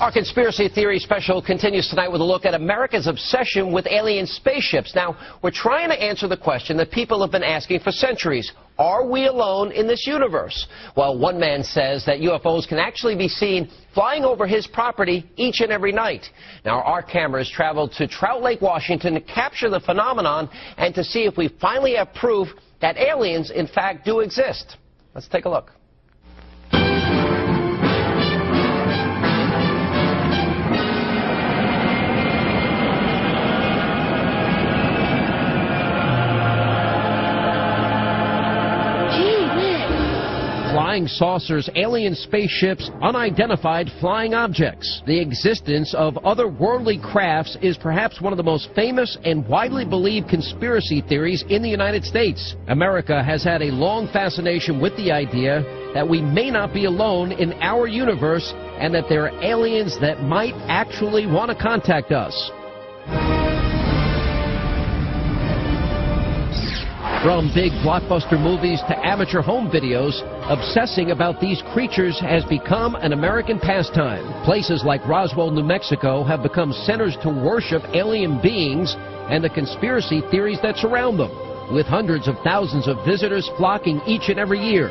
Our conspiracy theory special continues tonight with a look at America's obsession with alien spaceships. Now, we're trying to answer the question that people have been asking for centuries. Are we alone in this universe? Well, one man says that UFOs can actually be seen flying over his property each and every night. Now, our cameras traveled to Trout Lake, Washington to capture the phenomenon and to see if we finally have proof that aliens, in fact, do exist. Let's take a look. Flying saucers, alien spaceships, unidentified flying objects. The existence of otherworldly crafts is perhaps one of the most famous and widely believed conspiracy theories in the United States. America has had a long fascination with the idea that we may not be alone in our universe and that there are aliens that might actually want to contact us. From big blockbuster movies to amateur home videos, obsessing about these creatures has become an American pastime. Places like Roswell, New Mexico have become centers to worship alien beings and the conspiracy theories that surround them, with hundreds of thousands of visitors flocking each and every year.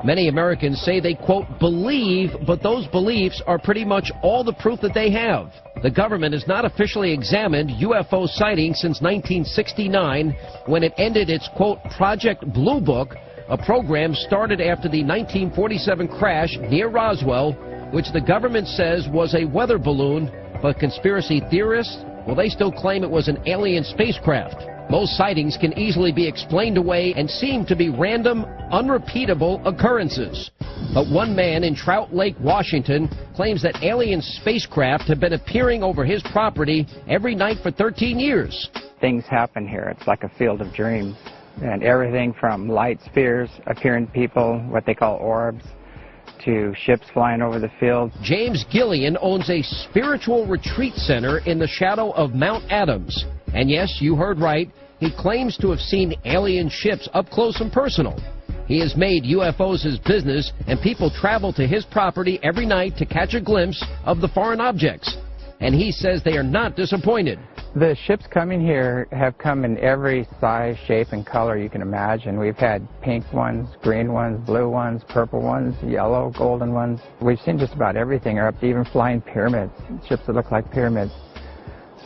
Many Americans say they, quote, believe, but those beliefs are pretty much all the proof that they have. The government has not officially examined UFO sightings since 1969, when it ended its, quote, Project Blue Book, a program started after the 1947 crash near Roswell, which the government says was a weather balloon, but conspiracy theorists, well, they still claim it was an alien spacecraft. Most sightings can easily be explained away and seem to be random, unrepeatable occurrences. But one man in Trout Lake, Washington, claims that alien spacecraft have been appearing over his property every night for 13 years. Things happen here. It's like a field of dreams. And everything from light spheres appearing to people, what they call orbs, to ships flying over the field. James Gilliland owns a spiritual retreat center in the shadow of Mount Adams. And yes, you heard right, he claims to have seen alien ships up close and personal. He has made UFOs his business, and people travel to his property every night to catch a glimpse of the foreign objects. And he says they are not disappointed. The ships coming here have come in every size, shape, and color you can imagine. We've had pink ones, green ones, blue ones, purple ones, yellow, golden ones. We've seen just about everything, or up to even flying pyramids, ships that look like pyramids.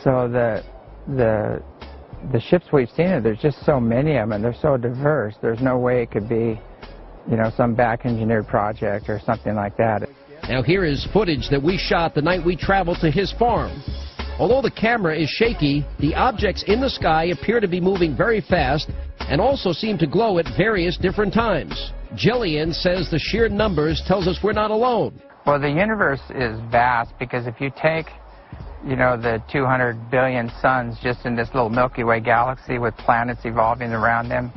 So the ships we've seen, there's just so many of them, and they're so diverse. There's no way it could be, you know, some back-engineered project or something like that. Now here is footage that we shot the night we traveled to his farm. Although the camera is shaky, the objects in the sky appear to be moving very fast and also seem to glow at various different times. Gilliland says the sheer numbers tells us we're not alone. Well, the universe is vast because if you take, you know, the 200 billion suns just in this little Milky Way galaxy with planets evolving around them,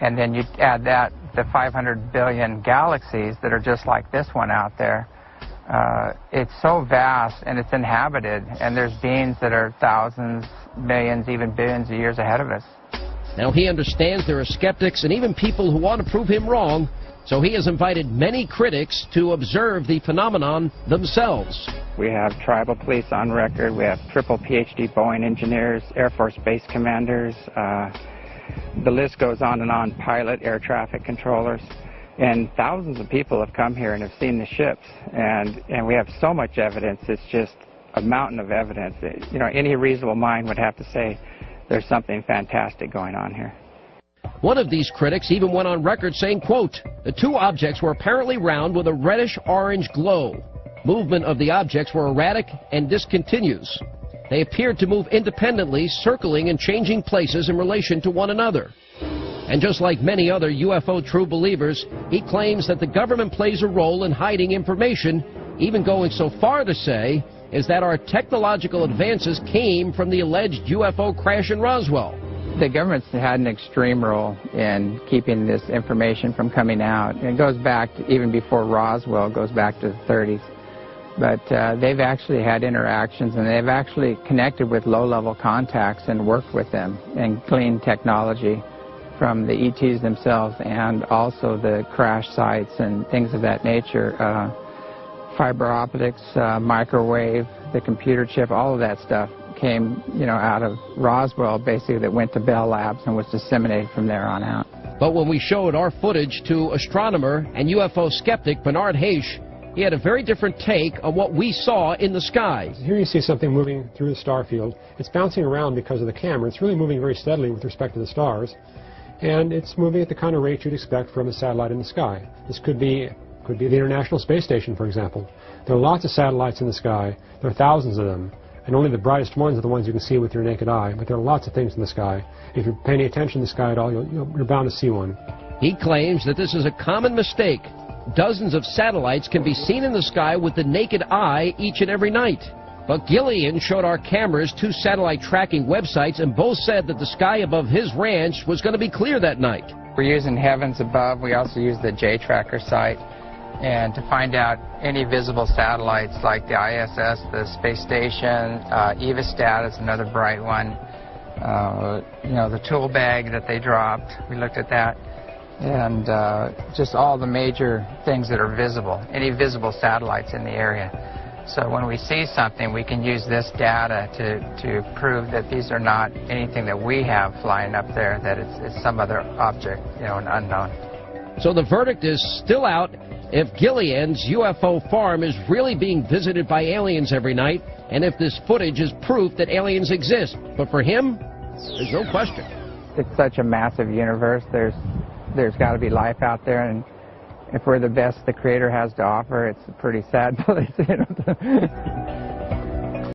and then you add that the 500 billion galaxies that are just like this one out there, it's so vast and it's inhabited, and there's beings that are thousands, millions, even billions of years ahead of us. Now he understands there are skeptics and even people who want to prove him wrong, so he has invited many critics to observe the phenomenon themselves. We have tribal police on record, we have triple PhD Boeing engineers, Air Force base commanders, the list goes on, pilot, air traffic controllers. And thousands of people have come here and have seen the ships, and we have so much evidence. It's just a mountain of evidence. You know, any reasonable mind would have to say there's something fantastic going on here. One of these critics even went on record saying, quote, the two objects were apparently round with a reddish-orange glow. Movement of the objects were erratic and discontinuous. They appeared to move independently, circling and changing places in relation to one another. And just like many other UFO true believers, he claims that the government plays a role in hiding information, even going so far to say is that our technological advances came from the alleged UFO crash in Roswell. The government's had an extreme role in keeping this information from coming out. It goes back to even before Roswell, goes back to the 30s. But they've actually had interactions, and they've actually connected with low-level contacts and worked with them and gleaned technology from the ETs themselves and also the crash sites and things of that nature fiber optics, microwave, the computer chip, all of that stuff came, out of Roswell, basically, that went to Bell Labs and was disseminated from there on out. But when we showed our footage to astronomer and UFO skeptic Bernard Haish, he had a very different take on what we saw in the sky. Here you see something moving through the star field. It's bouncing around because of the camera. It's really moving very steadily with respect to the stars. And it's moving at the kind of rate you'd expect from a satellite in the sky. This could be the International Space Station, for example. There are lots of satellites in the sky. There are thousands of them. And only the brightest ones are the ones you can see with your naked eye. But there are lots of things in the sky. If you're paying attention to the sky at all, you're bound to see one. He claims that this is a common mistake. Dozens of satellites can be seen in the sky with the naked eye each and every night. But Gilliland showed our cameras 2 satellite tracking websites, and both said that the sky above his ranch was going to be clear that night. We're using Heavens Above. We also use the J-Tracker site. And to find out any visible satellites like the ISS, the space station, EVAStat is another bright one. The tool bag that they dropped, we looked at that. And just all the major things that are visible, any visible satellites in the area. So when we see something, we can use this data to prove that these are not anything that we have flying up there, that it's some other object, an unknown. So the verdict is still out if Gilliland's UFO farm is really being visited by aliens every night, and if this footage is proof that aliens exist. But for him, there's no question. It's such a massive universe. There's got to be life out there, and if we're the best the Creator has to offer, it's a pretty sad place.